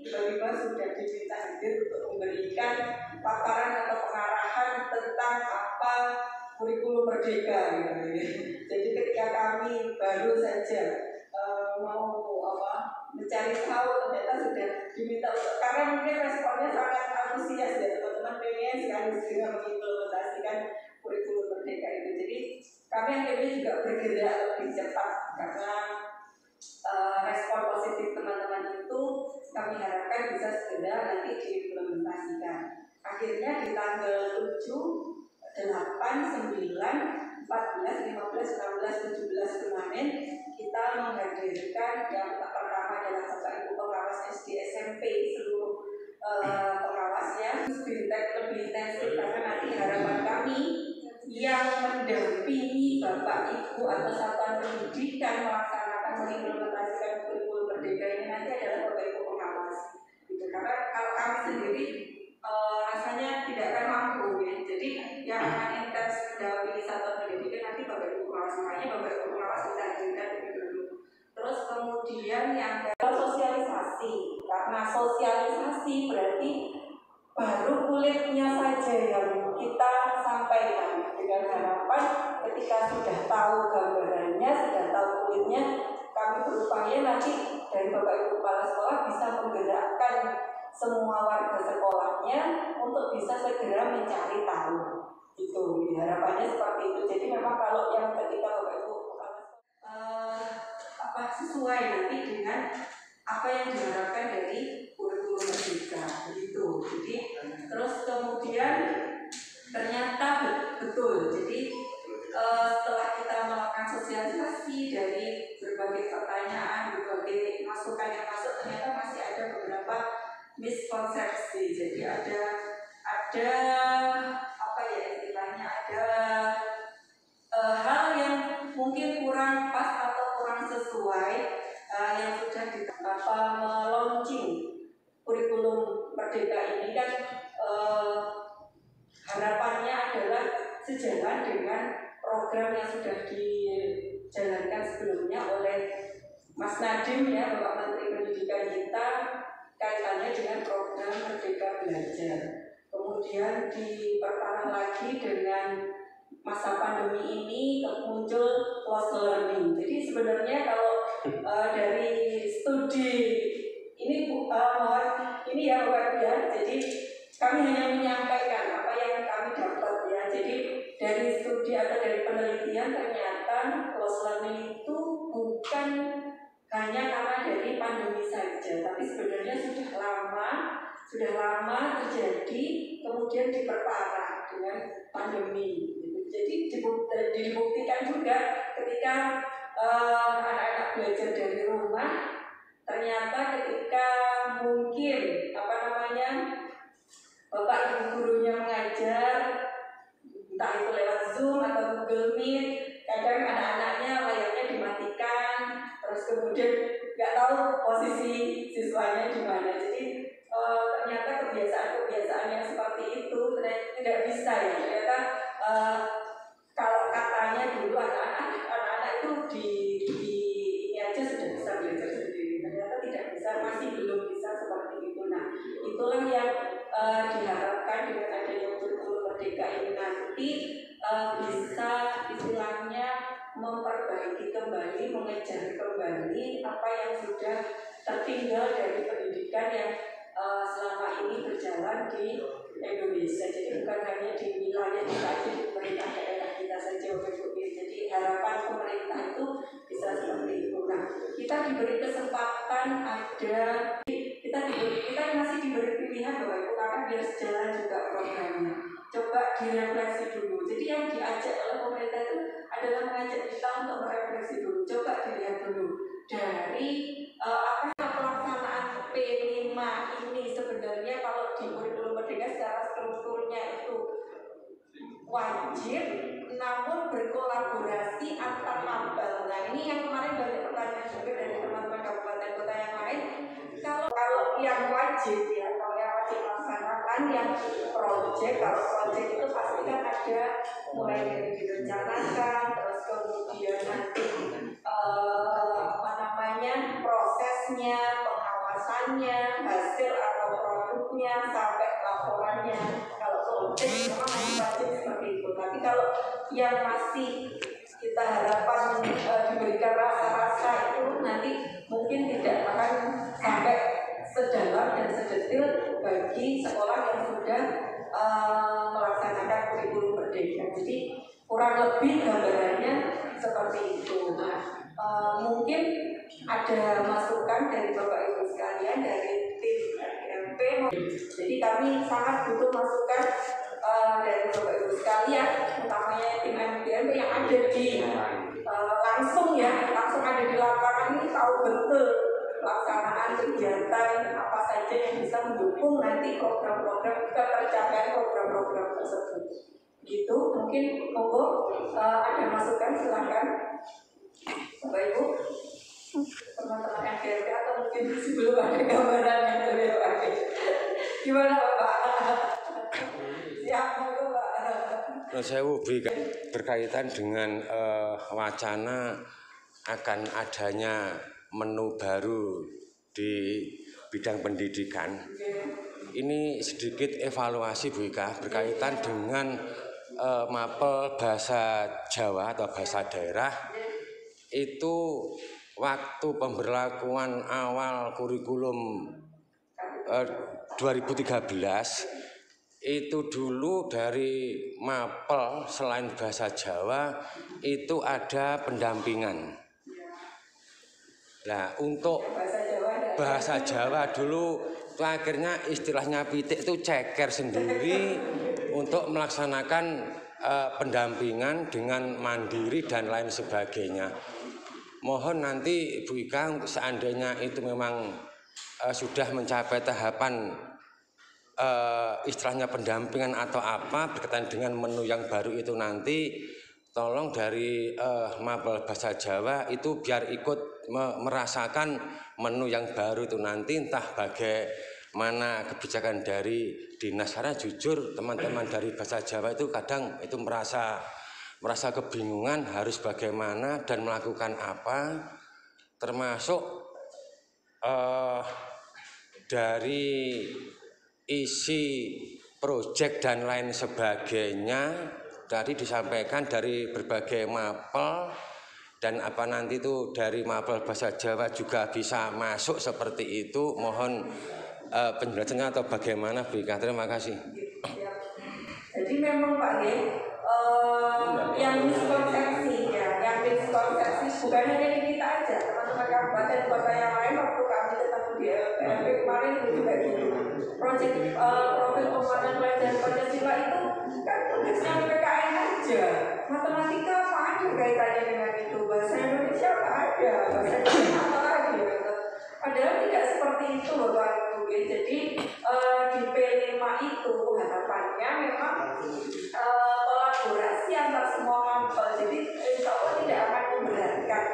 tiba-tiba sudah diminta hadir untuk memberikan paparan atau pengarahan tentang apa kurikulum merdeka gitu. Jadi ketika kami baru saja mau mencari tahu, ternyata sudah diminta untuk, karena mungkin responnya sangat antusias ya teman-teman, pengen sekali segera mengimplementasikan kurikulum merdeka itu. Jadi kami akhirnya juga bergerak lebih cepat karena respon positif teman-teman itu kami harapkan bisa segera nanti diimplementasikan. Akhirnya di tanggal 7, 8, 9, 14, 15, 16, 17 kemarin kita menghadirkan yang pertama adalah Bapak Ibu pengawas SD SMP seluruh pengawasnya lebih intensif karena nanti harapan kami yang mendampingi Bapak Ibu atau satuan pendidikan melaksanakan mengimplementasikan kurikulum merdeka ini nanti adalah Bapak Ibu pengawas. Gitu. Karena kalau kami sendiri rasanya tidak akan mampu ya. Jadi yang akan intens mendampingi satuan pendidikan nanti Bapak Ibu pengawas, makanya Bapak Ibu pengawas kita hadirkan dulu. Terus kemudian yang sosialisasi, karena sosialisasi berarti baru kulitnya saja yang kita sampaikan, dengan harapan ketika sudah tahu gambarannya, sudah tahu kulitnya, kami berupaya nanti dari Bapak Ibu kepala sekolah bisa menggerakkan semua warga sekolahnya untuk bisa segera mencari tahu. Itu harapannya seperti itu. Jadi memang kalau yang ketika Bapak Ibu sesuai nanti dengan apa yang diharapkan dari kurikulum merdeka gitu. Jadi terus kemudian ternyata betul. Jadi setelah kita melakukan sosialisasi dari berbagai pertanyaan, berbagai masukan yang masuk, ternyata masih ada beberapa miskonsepsi. Jadi ada apa ya istilahnya, ada hal yang mungkin kurang pas atau kurang sesuai yang sudah launching kurikulum merdeka ini kan harapannya adalah sejalan dengan program yang sudah dijalankan sebelumnya oleh Mas Nadiem ya, Bapak Menteri Pendidikan kita, kaitannya dengan program Merdeka Belajar. Kemudian diperparah lagi dengan masa pandemi ini muncul close learning. Jadi sebenarnya kalau dari studi ini ini ya Bapak ya. Jadi kami hanya menyampaikan apa yang kami dapat ya. Jadi dari studi atau dari penelitian ternyata close learning itu bukan hanya karena dari pandemi saja, tapi sebenarnya sudah lama terjadi, kemudian diperparah dengan pandemi. Jadi dibuktikan juga ketika anak-anak belajar dari rumah, ternyata ketika mungkin Bapak Ibu gurunya mengajar, entah itu lewat Zoom atau Google Meet, kadang anak-anaknya layarnya dimatikan, terus kemudian nggak tahu posisi siswanya di mana. Jadi ternyata kebiasaan-kebiasaan yang seperti itu tidak bisa ya. Ternyata kalau katanya dulu anak-anak itu ini aja sudah bisa belajar sendiri, ternyata tidak bisa, masih belum bisa seperti itu. Nah, itulah yang diharapkan dengan adanya kurikulum merdeka ini nanti bisa istilahnya memperbaiki kembali, mengejar kembali apa yang sudah tertinggal dari pendidikan yang selama ini berjalan di Indonesia. Jadi bukan hanya di wilayah kita saja, di pemerintah daerah kita saja. Jadi harapan pemerintah itu bisa seperti itu. Nah, kita diberi kesempatan kita masih diberi pilihan Bapak Ibu, karena biar sejalan juga programnya. Coba direfleksi dulu. Jadi yang diajak oleh pemerintah itu adalah mengajak kita untuk merefleksi dulu. Coba dilihat dulu dari apa pelaksanaan P5 ini sebenarnya kalau di kurikulum merdeka secara strukturnya itu wajib, namun berkolaborasi antar label. Nah ini yang kemarin banyak pertanyaan juga dari teman-teman kabupaten kota yang lain. Kalau yang wajib ya, kalau yang wajib melaksanakan yang proyek, kalau proyek itu pasti kan ada mulai dari direncanakan, terus kemudian nanti prosesnya, pengawasan kemasannya, hasil atau produknya, sampai laporannya. Kalau closing memang masih wajib seperti itu. Tapi kalau yang masih kita harapkan diberikan rasa-rasa itu nanti mungkin tidak akan sampai sedalam dan sedetil bagi sekolah yang sudah melaksanakan kurikulum merdeka. Jadi kurang lebih gambarannya seperti itu. Nah, mungkin ada masukan dari Bapak Ibu sekalian dari tim RMP. Jadi kami sangat butuh masukan dari Bapak Ibu sekalian, utamanya tim MPMP yang ada di langsung ada di lapangan ini, tahu betul pelaksanaan kegiatan apa saja yang bisa mendukung nanti program-program tercapaian program-program tersebut. Gitu, mungkin monggo ada masukan, silakan Bapak Ibu, teman-teman MPMP, atau mungkin sebelum ada gambaran yang lebih baik. Gimana Bapak? Siap, monggo Pak. Saya berkaitan dengan wacana akan adanya menu baru di bidang pendidikan. Ini sedikit evaluasi Bu Ika berkaitan dengan mapel bahasa Jawa atau bahasa daerah. Itu waktu pemberlakuan awal kurikulum 2013 itu dulu dari mapel selain bahasa Jawa itu ada pendampingan. Nah, untuk bahasa Jawa dulu itu akhirnya istilahnya pitik itu ceker sendiri untuk melaksanakan pendampingan dengan mandiri dan lain sebagainya. Mohon nanti Bu Ika seandainya itu memang sudah mencapai tahapan istilahnya pendampingan atau apa berkaitan dengan menu yang baru itu nanti tolong dari mapel bahasa Jawa itu biar ikut merasakan menu yang baru itu nanti, entah bagaimana kebijakan dari dinas. Karena jujur teman-teman dari bahasa Jawa itu kadang itu merasa kebingungan harus bagaimana dan melakukan apa, termasuk dari isi proyek dan lain sebagainya. Tadi disampaikan dari berbagai mapel dan apa nanti itu dari mapel bahasa Jawa juga bisa masuk seperti itu. Mohon penjelasannya atau bagaimana Bu Ika. Terima kasih. Jadi memang Pak yang miskonsepsi bukan hanya di kita aja, teman-teman kabupaten kota yang lain waktu kami ketemu di LPMP kemarin juga gitu. Proyek profil penguatan pelajaran Pancasila itu kan tulisnya PPKN aja, matematika apa ada kaitannya dengan itu, bahasa Indonesia apa ada, bahasa Indonesia apa lagi gitu. Padahal tidak seperti itu Bapak Ibu. Jadi di P5 itu harapannya memang kolaborasi antar semua mapel. Jadi insya Allah tidak akan memberatkan.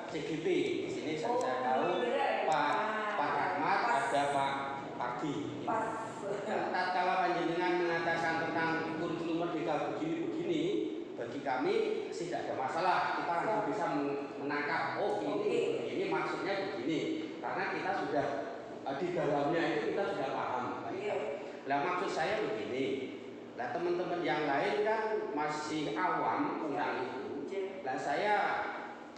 CGP di sini saya tahu Pak Rahmat ada Pak Pagi. Tatkala panjenengan mengatakan tentang kurikulum merdeka begini, bagi kami tidak ada masalah. Kita langsung bisa menangkap, oh ini maksudnya begini, karena kita sudah di dalamnya itu kita sudah paham. Nah maksud saya begini, nah teman-teman yang lain kan masih awam tentang itu. Nah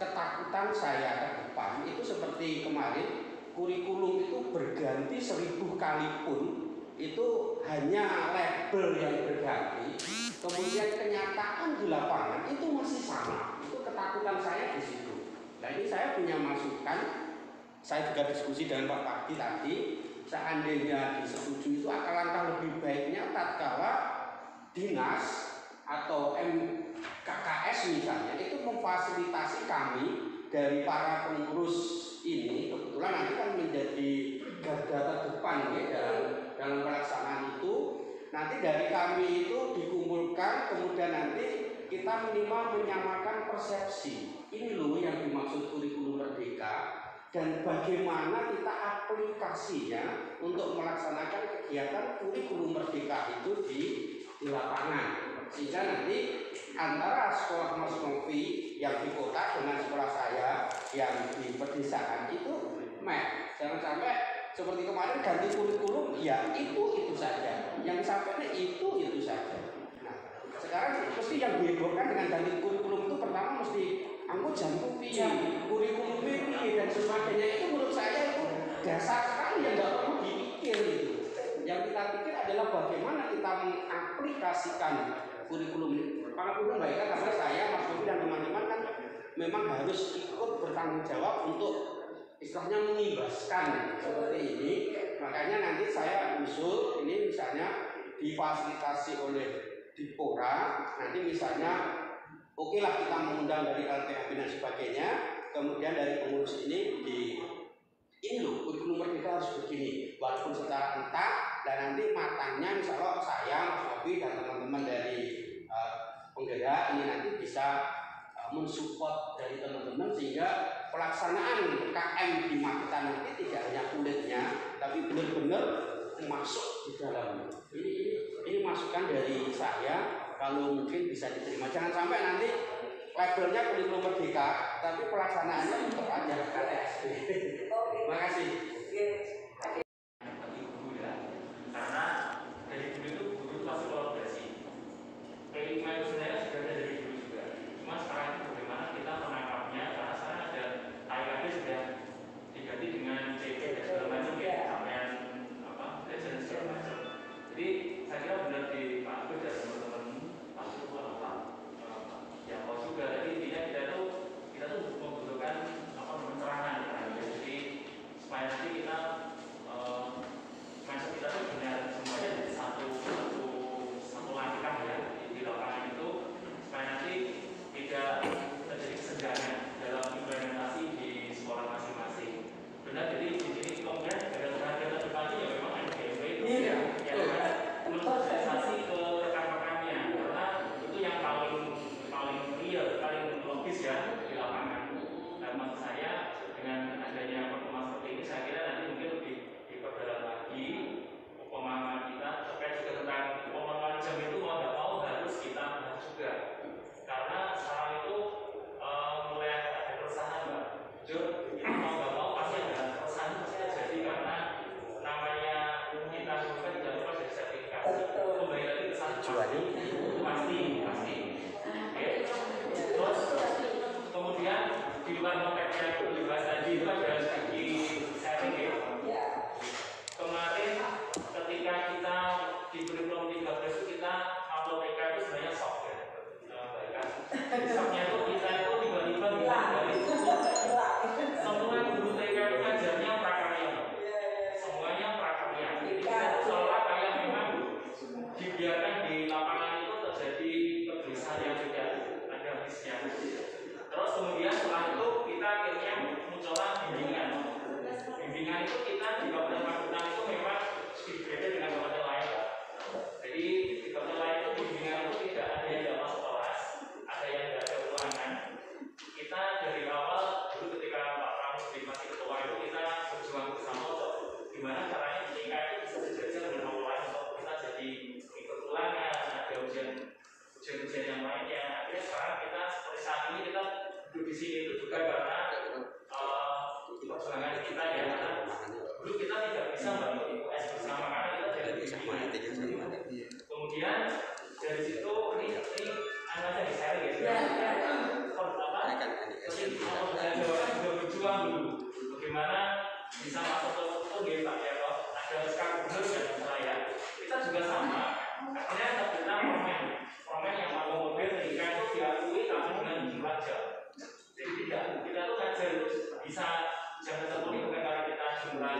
ketakutan saya ke depan itu seperti kemarin kurikulum itu berganti 1000 kali pun itu hanya label yang berganti, kemudian kenyataan di lapangan itu masih sama. Itu ketakutan saya di situ. Nah ini saya punya masukan. Saya juga diskusi dengan Pak Pagi tadi, seandainya disetujui itu akan langkah lebih baiknya tatkala dinas atau MKKS misalnya itu memfasilitasi kami dari para pengurus ini, kebetulan nanti kan menjadi garda terdepan ya dalam pelaksanaan itu. Nanti dari kami itu dikumpulkan, kemudian nanti kita minimal menyamakan persepsi. Ini loh yang dimaksud kurikulum merdeka dan bagaimana kita aplikasinya untuk melaksanakan kegiatan kurikulum merdeka itu di lapangan. Sehingga nanti antara sekolah Mas Novi yang di kota dengan sekolah saya yang di pedesaan itu Jangan sampai seperti kemarin ganti kurikulum, ya itu saja. Yang disampaikan itu saja. Nah, sekarang mesti yang dihebohkan dengan ganti kurikulum itu pertama mesti angkut jantung kurikulum piye dan sebagainya. Itu menurut saya itu dasar sekali yang nggak perlu dipikir gitu. Yang kita pikir adalah bagaimana kita mengaplikasikan kurikulum ini. Kurikulum baik karena saya, Mas Bobi dan teman-teman kan memang harus ikut bertanggung jawab untuk istilahnya mengimbaskan seperti ini. Makanya nanti saya usul ini misalnya difasilitasi oleh Dipora. Nanti misalnya oke lah kita mengundang dari LTHB dan sebagainya. Kemudian dari pengurus ini loh kurikulum merdeka harus begini. Walaupun secara entah dan nanti matangnya misalnya saya, Mas Bobi dan teman-teman dari penggerak ini nanti bisa mensupport dari teman-teman sehingga pelaksanaan KM di kita nanti tidak hanya kulitnya tapi benar-benar masuk di dalam. Ini masukan dari saya, kalau mungkin bisa diterima. Jangan sampai nanti labelnya kurikulum merdeka tapi pelaksanaannya tetap aja KTSB. Terima kasih. Karena dari dulu itu guru pasti kolaborasi. Kelima itu sebenarnya sudah ada dari dulu juga. Cuma sekarang itu bagaimana kita menangkapnya, karena sekarang ada IKB sudah diganti dengan CP dan segala macam ya, sampean belajar dan segala macam. Jadi saya kira benar di Pak Agus dan teman-teman Pak Suko yang mau juga. Jadi intinya kita tuh membutuhkan pencerahan. Jadi supaya nanti kita mindset kita tuh benar semuanya jadi satu langkah ya di lapangan itu, supaya nanti tidak terjadi kesenjangan dalam implementasi di sekolah masing-masing. Benar, jadi di sini kemudian ada perhatian terpadu ya memang NGW itu yang mensosialisasi ke rekan-rekannya, karena itu yang paling real, paling logis ya di lapangan. Dan maksud saya dengan adanya pertemuan seperti ini, saya kira nanti mungkin lebih diperdalam lagi pemahaman kita terkait juga tentang pemenuhan jam itu mau nggak mau harus kita bahas juga, karena sekarang itu mulai ada keresahan Mbak Jujur, mau nggak mau pasti ada keresahan pasti terjadi, karena namanya kita juga tidak lupa dari sertifikasi kembali lagi ke satu pasti oke. Terus kemudian di luar konteks yang dibahas tadi itu ada segi sharing ya. Kemarin ketika kita di kurikulum 13 itu kita upload TK itu sebenarnya shock ya. Shocknya itu kita itu tiba-tiba bilang dari semua guru TK itu ngajarnya prakarya. Semuanya prakarya. Jadi kita seolah kayak memang dibiarkan di lapangan itu terjadi kegelisahan yang tidak ada habisnya. Terus kemudian setelah itu kita akhirnya muncullah bimbingan. Bimbingan itu kita di Kabupaten Magetan itu memang sedikit beda dengan kabupaten lain. Jadi di kabupaten lain itu bimbingan itu tidak ada yang tidak masuk kelas, ada yang tidak ada ulangan. Kita dari awal dulu ketika Pak Pramus masih ketua itu kita berjuang bersama untuk gimana caranya ketika itu bisa sejajar dengan lain untuk kita jadi ikut ulangan, ada ujian yang lainnya. Akhirnya sekarang kita seperti saat ini kita duduk di sini itu juga karena perjuangan kita ya, karena dulu kita tidak bisa membangun US bersama karena kita jadi bimbingan. Kemudian dari situ ini aja di share ya. Juga berjuang dulu bagaimana bisa masuk ke situ Pak ya, ada sekarang gubernur dan saya kita juga sama. Akhirnya kita permen yang mau mobil ketika itu diakui tapi dengan jumlah jam. Jadi tidak, kita tuh ngajar bisa jam terpenuhi bukan karena kita jumlah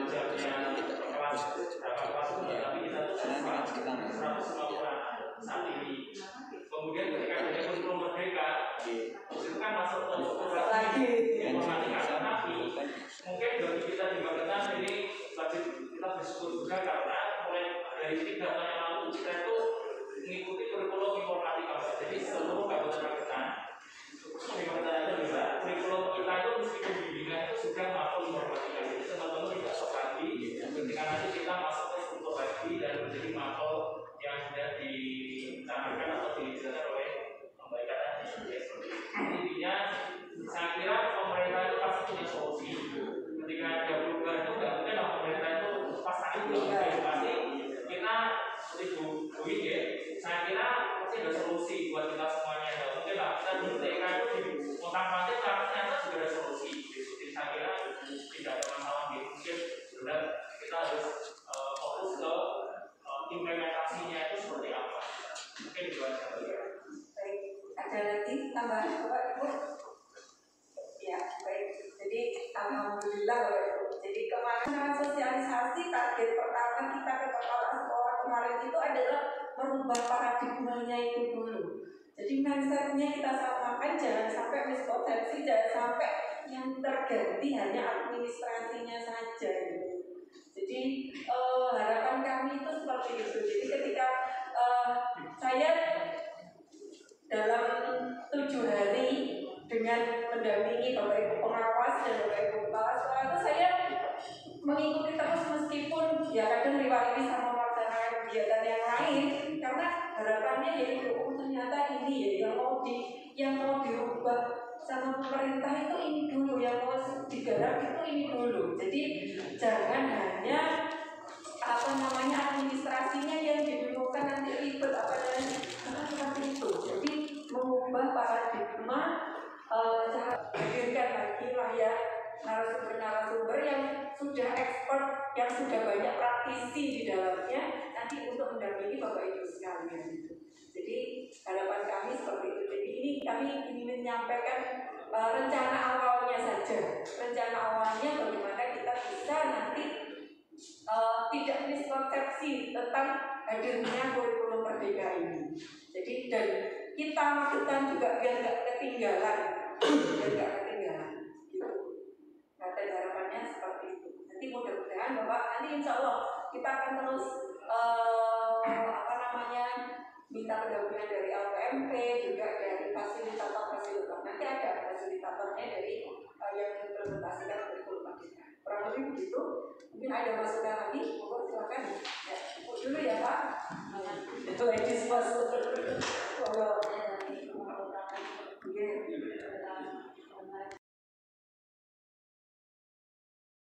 jamnya kelas berapa kelas itu, tapi kita tuh 150 saat ini. Kemudian ketika ada kurikulum merdeka, itu kan masuk ke lagi informatika, tapi mungkin bagi kita di Magetan ini wajib kita bersyukur juga karena mulai dari 3 tahun yang lalu kita itu mengikuti kurikulum informatika. Jadi seluruh kabupaten Magetan di Magetan ada juga kurikulum kita itu meskipun bimbingan itu sudah masuk informatika. Jadi teman-teman tidak sok lagi ketika nanti kita masuk ke struktur lagi dan menjadi mapel yang sudah dicanangkan atau dijelaskan oleh Mbak tadi. Intinya saya kira pemerintah itu pasti punya solusi. Alhamdulillah. Jadi kemarin sosialisasi target pertama kita ke kepala sekolah kemarin itu adalah merubah paradigmanya itu dulu. Jadi mindsetnya kita samakan, jangan sampai miskonsepsi, jangan sampai yang terganti hanya administrasinya saja. Jadi harapan kami itu seperti itu. Jadi ketika saya dalam 7 hari dengan mendampingi Bapak Ibu pengawas dan Bapak Ibu kepala sekolah itu saya mengikuti terus meskipun ya kadang riwayat sama melaksanakan kegiatan yang lain karena harapannya yaitu ternyata ini ya yang mau dirubah sama pemerintah itu ini dulu, yang mau digarap itu ini dulu. Jadi jangan hanya administrasinya yang dibingungkan nanti ribet seperti itu. Jadi mengubah paradigma, cara hadirkan lagi lah ya narasumber-narasumber yang sudah expert, yang sudah banyak praktisi di dalamnya nanti untuk mendampingi Bapak Ibu sekalian. Jadi harapan kami seperti itu. Jadi ini kami ingin menyampaikan rencana awalnya saja. Rencana awalnya bagaimana kita bisa nanti tidak miskonsepsi tentang hadirnya kurikulum merdeka ini. Jadi dan kita magetan juga biar nggak ketinggalan, Gitu. Nah, dan harapannya seperti itu. Nanti mudah-mudahan Bapak nanti insya Allah kita akan terus minta pendampingan dari LPMP, juga dari fasilitator. Nanti ada fasilitatornya dari yang implementasikan kurikulum merdeka. Kurang lebih begitu. Mungkin ada masukan lagi, silakan. Ya, dulu ya Pak. Itu ladies first.